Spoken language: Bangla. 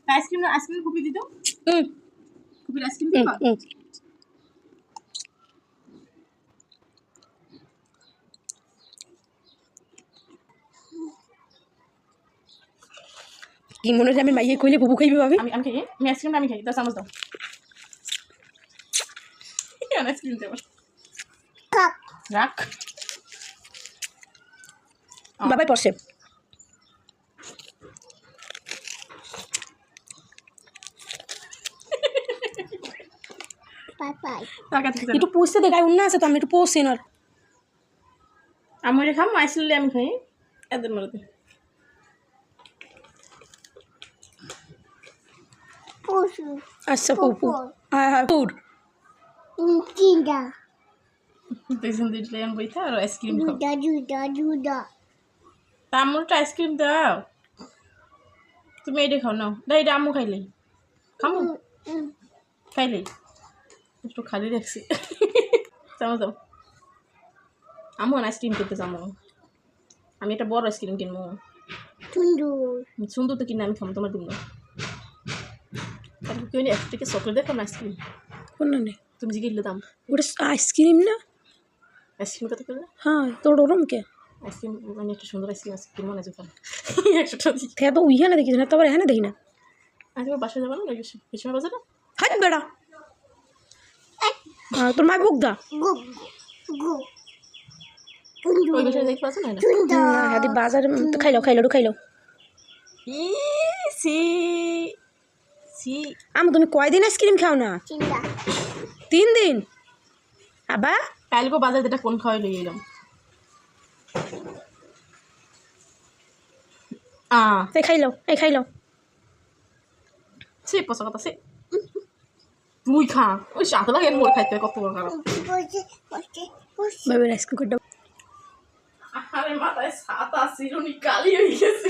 আইসক্রিম কুপি দিত কুপির আইসক্রিম দিবা কি মনে হয় আমি মাইয়ে কইলে বুবু খাইবে ভাবি আমি খাই আমি আইসক্রিমটা আমি খাই 10 চামচ দাও আইসক্রিম দেবো রাখ বাবাই পড়ছে একটু পুষতে দে গায়ে উন্না আছে তো আমি একটু পোষছি না আমি খাম আইসলে আমি খাই এদের মধ্যে আচ্ছা পুপু হ্যাঁ হ্যাঁ পুর দেখুন দিলে আমি বইতা আর আইসক্রিম খাও তামুলটা আইসক্রিম দাও তুমি এইটা খাও নাও দা এটা আম্মু খাইলে খামু খাইলে একটু খালি রাখছি চামচ দাও আম্মু আইসক্রিম কিনতে যাবো আমি একটা বড় আইসক্রিম কিনবো সুন্দর তো কিনে আমি খাবো তোমার দিন কেউ একটু থেকে চকলেট দেখো আইসক্রিম কোন নেই তুমি যে কিনলে দাম ওটা আইসক্রিম না আইসক্রিম কত করলে হ্যাঁ তোর ওরম কে আইসক্রিম মানে একটু সুন্দর আইসক্রিম আছে কিনবো না যখন 100 টাকা তে তো উইহা না দেখিস না তো আবার এখানে দেখি না আজ বাসায় যাবো না পিছনে বাজারে হাট বেড়া তোর মা বুক দা ওই বাসায় দেখতে পাচ্ছ না হ্যাঁ বাজারে তো খাইলো খাইলো সি সি আমি তুমি কয়দিন আইসক্রিম খাও না 3 দিন আবা কালকে বাজার যেটা কোন খাওয়াই লই এলাম এই খাইলো সে পছন্দ কথা সে তুই খা ওই সাথে লাগে মোর খাইতে কত বড় খারাপ বাবা আইসক্রিম করে দাও আরে মাথায় ছাতা সিরুনি কালি হয়ে গেছে